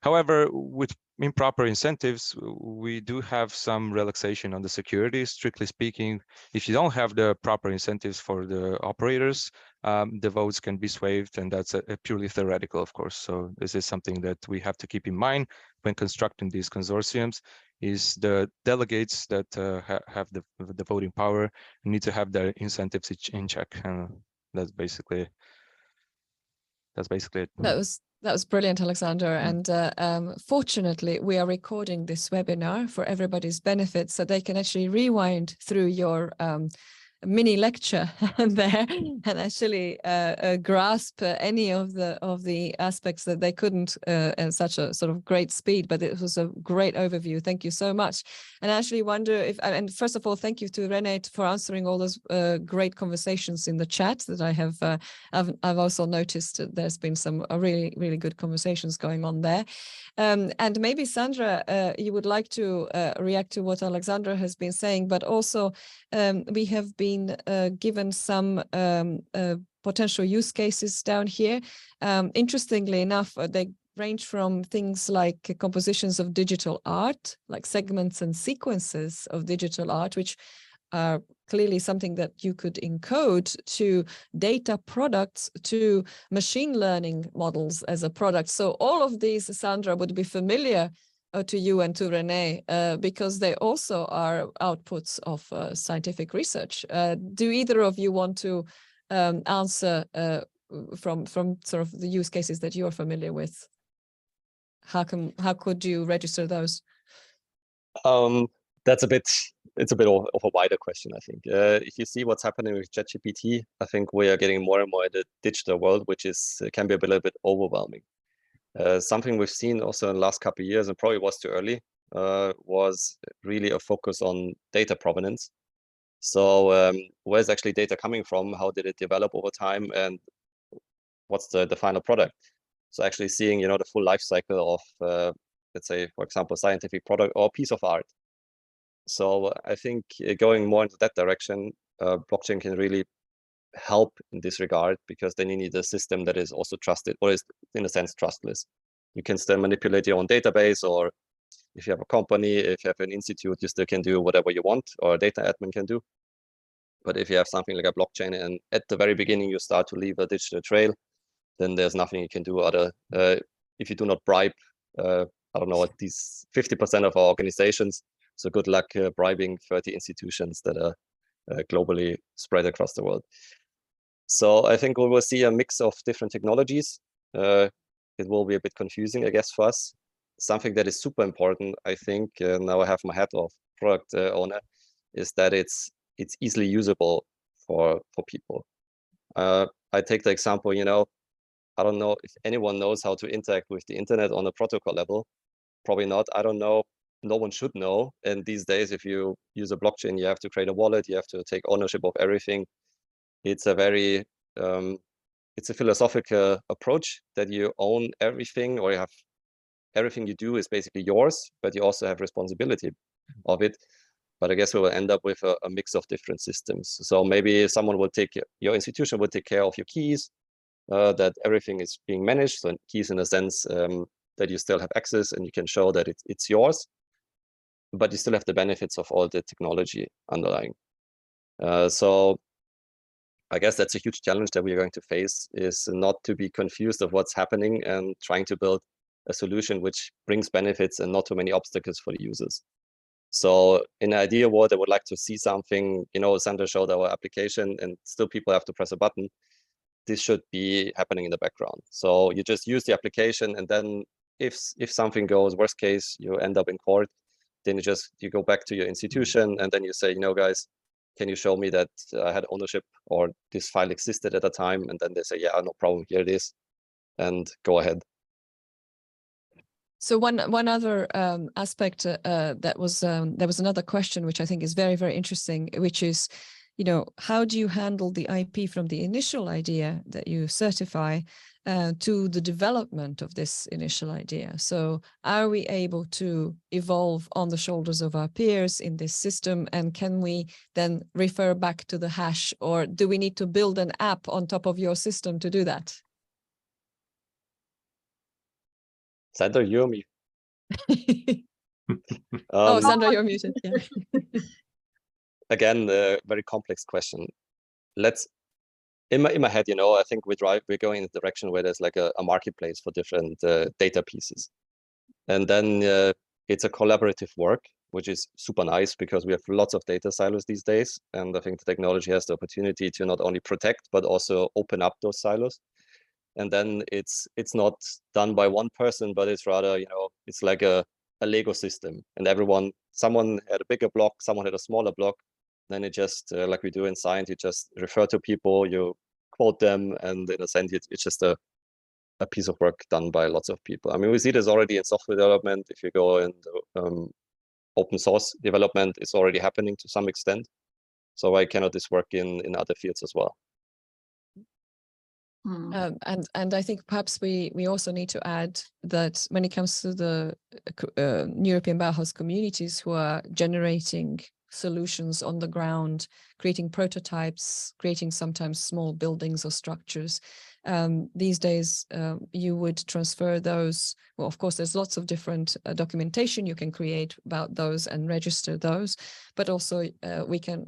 However, with improper incentives, we do have some relaxation on the security. Strictly speaking, if you don't have the proper incentives for the operators, the votes can be swayed, and that's a purely theoretical, of course. So this is something that we have to keep in mind when constructing these consortiums, is the delegates that have the voting power need to have their incentives in check. And that's basically it. That was brilliant, Alexander. And fortunately, we are recording this webinar for everybody's benefit, so they can actually rewind through your mini lecture there and actually grasp any of the aspects that they couldn't at such a sort of great speed. But it was a great overview. Thank you so much. And I actually wonder if, and first of all, thank you to René for answering all those great conversations in the chat that I have. I've also noticed that there's been some really, really good conversations going on there. And maybe Sandra, you would like to react to what Alexandra has been saying, but also we have been given some potential use cases down here. Interestingly enough, they range from things like compositions of digital art, like segments and sequences of digital art, which are clearly something that you could encode, to data products, to machine learning models as a product. So all of these, Sandra, would be familiar to you and to René, because they also are outputs of scientific research. Do either of you want to answer from sort of the use cases that you are familiar with? How could you register those? That's a bit it's a bit of a wider question, I think. If you see what's happening with ChatGPT, I think we are getting more and more in the digital world, which can be a little bit overwhelming. Something we've seen also in the last couple of years, and probably was too early, was really a focus on data provenance. So where's actually data coming from? How did it develop over time? And what's the final product? So actually seeing, the full life cycle of, let's say, for example, scientific product or piece of art. So I think going more into that direction, blockchain can really help in this regard, because then you need a system that is also trusted, or is in a sense trustless. You can still manipulate your own database, or if you have a company, if you have an institute, you still can do whatever you want, or a data admin can do. But if you have something like a blockchain, and at the very beginning you start to leave a digital trail, then there's nothing you can do other, if you do not bribe, I don't know, at these 50% of our organizations. So good luck bribing 30 institutions that are globally spread across the world. So I think we will see a mix of different technologies. It will be a bit confusing, I guess, for us. Something that is super important, I think, now I have my hat of product owner, is that it's easily usable for people. I take the example, I don't know if anyone knows how to interact with the internet on a protocol level. Probably not. I don't know. No one should know. And these days, if you use a blockchain, you have to create a wallet. You have to take ownership of everything. It's a very, it's a philosophical approach that you own everything, or you have everything you do is basically yours, but you also have responsibility of it. But I guess we will end up with a mix of different systems. So maybe someone will your institution will take care of your keys, that everything is being managed. So keys in a sense that you still have access and you can show that it's yours, but you still have the benefits of all the technology underlying. So I guess that's a huge challenge that we are going to face, is not to be confused of what's happening and trying to build a solution which brings benefits and not too many obstacles for the users. So in an ideal world, I would like to see something, Sandra showed our application and still people have to press a button. This should be happening in the background. So you just use the application, and then if something goes, worst case, you end up in court, then you go back to your institution and then you say, guys, can you show me that I had ownership or this file existed at a time? And then they say, yeah, no problem, here it is, and go ahead. So one other aspect there was another question which I think is very, very interesting, which is, how do you handle the IP from the initial idea that you certify to the development of this initial idea? So are we able to evolve on the shoulders of our peers in this system? And can we then refer back to the hash, or do we need to build an app on top of your system to do that? Sandra, you're me. Sandra, you're muted. Yeah. Again, a very complex question. In my head, I think we're going in a direction where there's like a marketplace for different data pieces. And then it's a collaborative work, which is super nice because we have lots of data silos these days. And I think the technology has the opportunity to not only protect, but also open up those silos. And then it's not done by one person, but it's rather, it's like a Lego system, and someone had a bigger block, someone had a smaller block. Then it just, like we do in science, you just refer to people, you quote them, and in a sense, it's just a piece of work done by lots of people. I mean, we see this already in software development. If you go into open source development, it's already happening to some extent. So why cannot this work in other fields as well? And I think perhaps we also need to add that when it comes to the European Bauhaus communities who are generating solutions on the ground, creating prototypes, creating sometimes small buildings or structures, these days you would transfer those. Well, of course, there's lots of different documentation you can create about those and register those, but also we can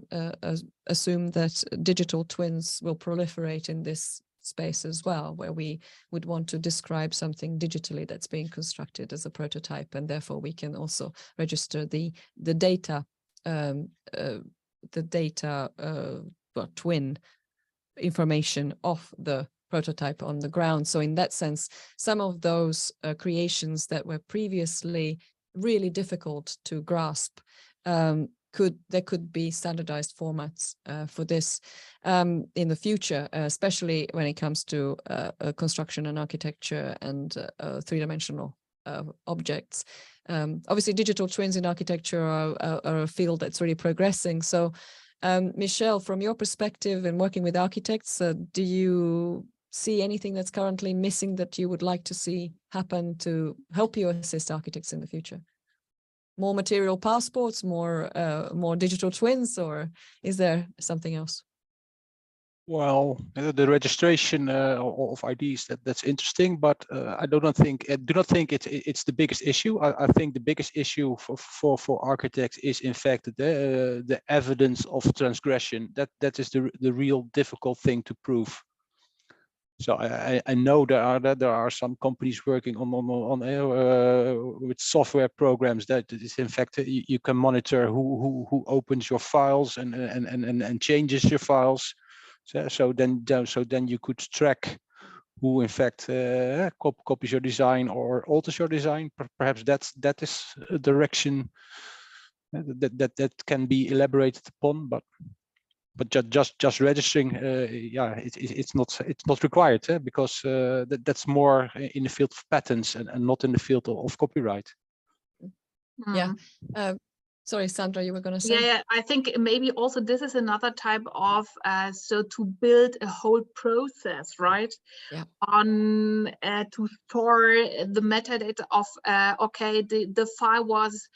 assume that digital twins will proliferate in this space as well, where we would want to describe something digitally that's being constructed as a prototype, and therefore we can also register the data twin information of the prototype on the ground. So in that sense, some of those creations that were previously really difficult to grasp there could be standardized formats for this in the future, especially when it comes to construction and architecture and three-dimensional objects. Obviously, digital twins in architecture are a field that's really progressing. So, Michelle, from your perspective and working with architects, do you see anything that's currently missing that you would like to see happen to help you assist architects in the future? More material passports, more digital twins, or is there something else? Well, the registration of IDs, that's interesting, but I do not think it's the biggest issue. I think the biggest issue for architects is in fact the evidence of transgression. That is the real difficult thing to prove. So I know there are some companies working on with software programs that is in fact you can monitor who opens your files and changes your files. So then you could track who in fact copies your design or alters your design. Perhaps that is a direction that can be elaborated upon, but just registering, yeah, it's not required, because that's more in the field of patents and not in the field of copyright. Yeah. Sorry, Sandra, you were going to say? Yeah, I think maybe also this is another type of, so to build a whole process, right? Yeah. On to store the metadata of, okay, the file was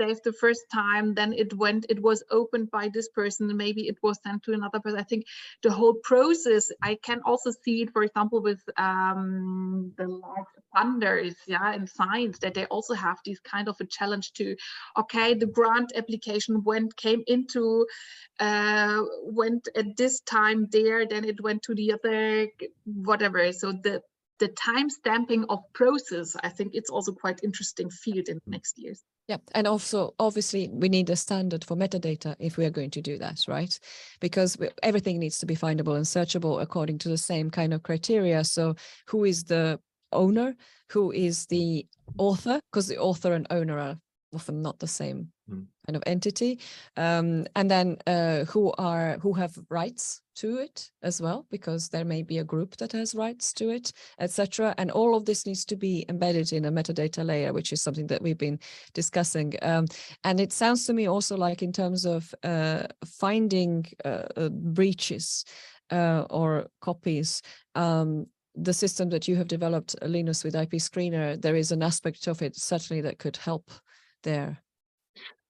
saved the first time, then it was opened by this person, and maybe it was sent to another person. I think the whole process, I can also see it, for example, with the large funders, yeah, in science, that they also have this kind of a challenge to, okay, the grant application went at this time there, then it went to the other, whatever. So the time stamping of process, I think it's also quite interesting field in the next years. Yeah, and also obviously we need a standard for metadata if we are going to do that, right? Because everything needs to be findable and searchable according to the same kind of criteria. So who is the owner? Who is the author? Because the author and owner are often not the same kind of entity. And then who have rights to it as well, because there may be a group that has rights to it, etc. And all of this needs to be embedded in a metadata layer, which is something that we've been discussing. And it sounds to me also like in terms of finding breaches or copies, the system that you have developed, Linus, with IP Screener, there is an aspect of it certainly that could help there.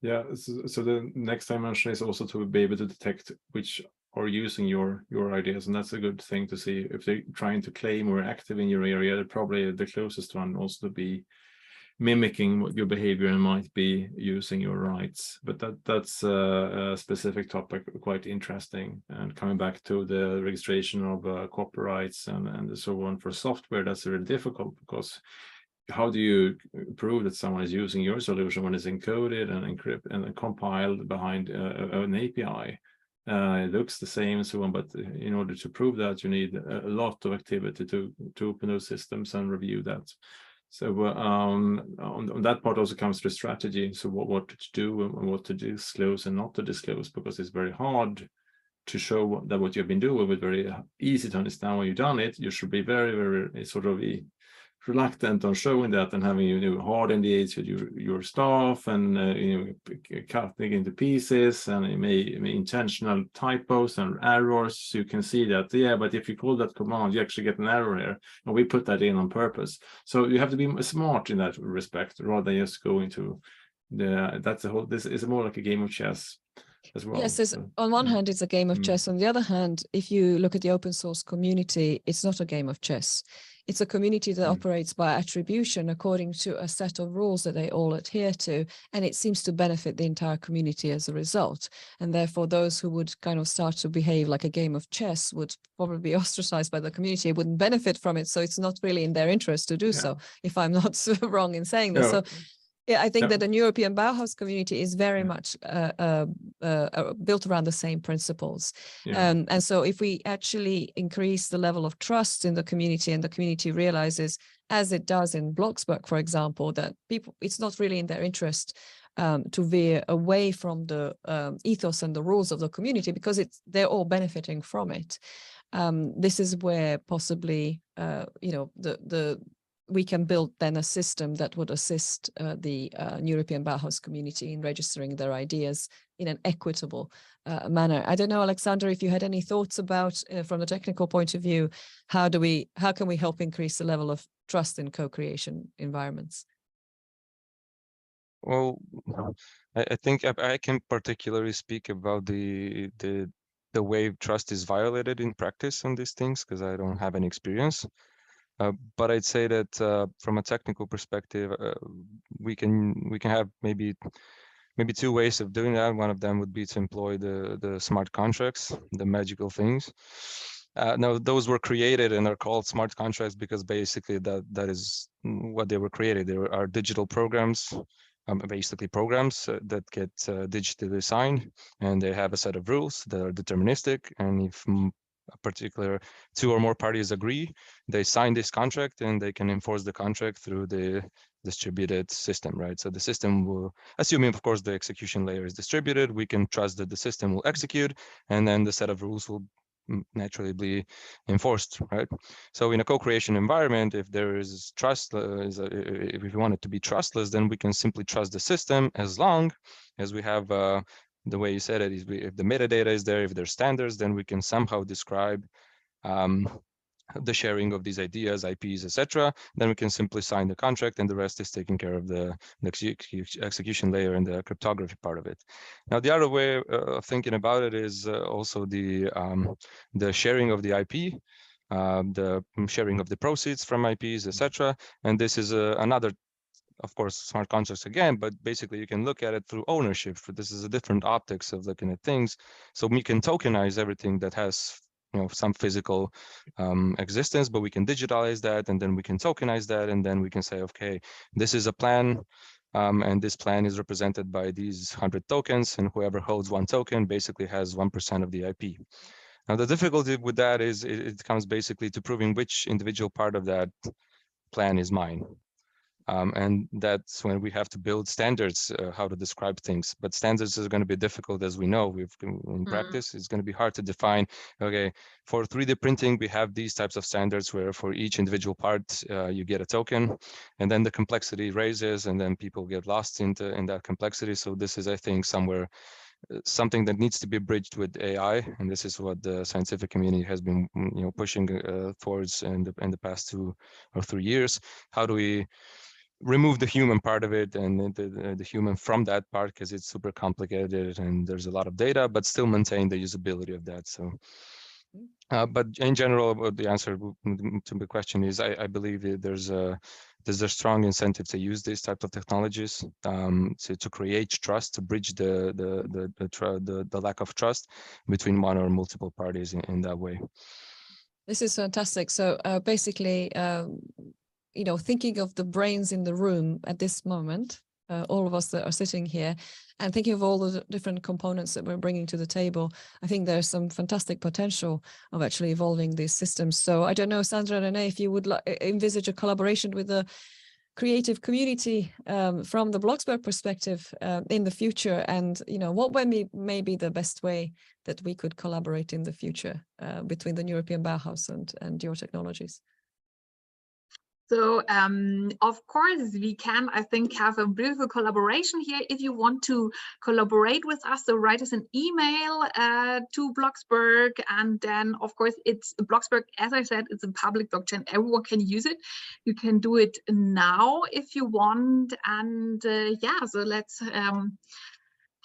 Yeah, so the next dimension is also to be able to detect which are using your ideas, and that's a good thing to see. If they're trying to claim or active in your area, they're probably the closest one also to be mimicking what your behavior and might be using your rights. But that's a specific topic, quite interesting. And coming back to the registration of copyrights and so on for software, that's really difficult, because how do you prove that someone is using your solution when it's encoded and encrypted and compiled behind an API? It looks the same and so on, but in order to prove that, you need a lot of activity to open those systems and review that. So on that part also comes the strategy. So what to do and what to disclose and not to disclose, because it's very hard to show that what you've been doing, but very easy to understand when you've done it. You should be very, very sort of reluctant on showing that and having hard NDAs with your staff and cutting into pieces, and it may intentional typos and errors. So you can see that, yeah, but if you call that command, you actually get an error here, and we put that in on purpose. So you have to be smart in that respect, rather than just going to this is more like a game of chess as well. Yes, on one hand, it's a game of chess. On the other hand, if you look at the open source community, it's not a game of chess. It's a community that operates by attribution according to a set of rules that they all adhere to, and it seems to benefit the entire community as a result. And therefore, those who would kind of start to behave like a game of chess would probably be ostracized by the community, wouldn't benefit from it. So it's not really in their interest to do so, if I'm not wrong in saying this. So Yeah, I think Yep. that the European Bauhaus community is very much built around the same principles. Yeah. And so if we actually increase the level of trust in the community, and the community realizes, as it does in Bloxberg, for example, that people, it's not really in their interest to veer away from the ethos and the rules of the community, because they're all benefiting from it. This is where possibly, we can build then a system that would assist the European Bauhaus community in registering their ideas in an equitable manner. I don't know, Alexander, if you had any thoughts about, from the technical point of view, how can we help increase the level of trust in co-creation environments? Well, I think I can particularly speak about the way trust is violated in practice on these things, because I don't have any experience. But I'd say that from a technical perspective, we can have maybe two ways of doing that. One of them would be to employ the smart contracts, the magical things. Now, those were created and are called smart contracts because basically that is what they were created. There are digital programs, basically programs that get digitally signed, and they have a set of rules that are deterministic. And if a particular two or more parties agree, they sign this contract, and they can enforce the contract through the distributed system, right? So the system will, assuming of course the execution layer is distributed, we can trust that the system will execute, and then the set of rules will naturally be enforced, right? So in a co-creation environment, if there is trust, if we want it to be trustless, then we can simply trust the system as long as we have the way you said it, is if the metadata is there, if there's standards, then we can somehow describe the sharing of these ideas, IPs, etc. Then we can simply sign the contract, and the rest is taking care of the execution layer and the cryptography part of it. Now, the other way of thinking about it is also the sharing of the IP, the sharing of the proceeds from IPs, etc. And this is another, of course, smart contracts again, but basically you can look at it through ownership. This is a different optics of looking at things. So we can tokenize everything that has some physical existence, but we can digitalize that, and then we can tokenize that, and then we can say, okay, this is a plan, and this plan is represented by these 100 tokens, and whoever holds one token basically has 1% of the IP. Now, the difficulty with that is it comes basically to proving which individual part of that plan is mine. And that's when we have to build standards, how to describe things. But standards are going to be difficult, as we know. In practice, it's going to be hard to define. Okay, for 3D printing, we have these types of standards where for each individual part, you get a token, and then the complexity raises, and then people get lost in that complexity. So this is, I think, somewhere something that needs to be bridged with AI, and this is what the scientific community has been, pushing towards in the past 2 or 3 years. How do we remove the human part of it and the human from that part, because it's super complicated and there's a lot of data, but still maintain the usability of that. So, but in general, the answer to the question is, I believe there's a strong incentive to use these types of technologies to create trust, to bridge the lack of trust between one or multiple parties in that way. This is fantastic. So basically, thinking of the brains in the room at this moment, all of us that are sitting here, and thinking of all the different components that we're bringing to the table, I think there's some fantastic potential of actually evolving these systems. So I don't know, Sandra and René, if you would envisage a collaboration with the creative community from the Bloxberg perspective in the future, and what may be the best way that we could collaborate in the future between the European Bauhaus and your technologies. So, of course, we can, I think, have a beautiful collaboration here. If you want to collaborate with us, so write us an email to Bloxberg. And then, of course, it's Bloxberg, as I said, it's a public blockchain. Everyone can use it. You can do it now if you want. And yeah, so let's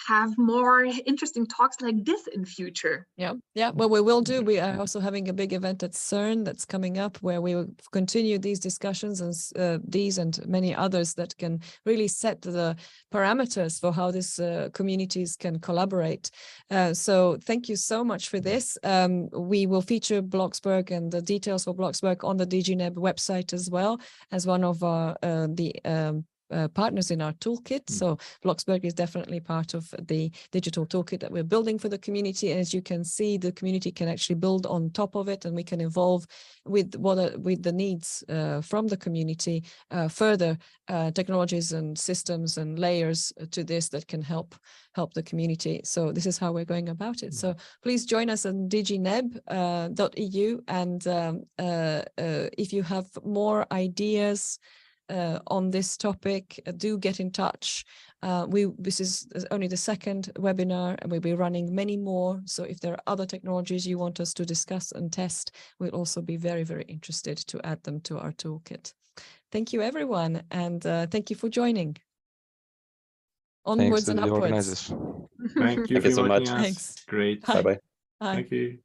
have more interesting talks like this in future. Yeah, well, we will do. We are also having a big event at CERN that's coming up, where we will continue these discussions, and these and many others that can really set the parameters for how these communities can collaborate. So thank you so much for this. We will feature Bloxberg and the details for Bloxberg on the digiNEB website as well, as one of our partners in our toolkit. So Bloxberg is definitely part of the digital toolkit that we're building for the community. And as you can see, the community can actually build on top of it, and we can evolve with with the needs from the community, further technologies and systems and layers to this that can help the community. So this is how we're going about it. So please join us on digiNEB.eu, and if you have more ideas on this topic, do get in touch. This is only the second webinar, and we'll be running many more. So if there are other technologies you want us to discuss and test, we'll also be very, very interested to add them to our toolkit. Thank you, everyone, and thank you for joining. Onwards and upwards. Thank you so much. Thanks. Great. Bye. Bye-bye. Bye. Thank you.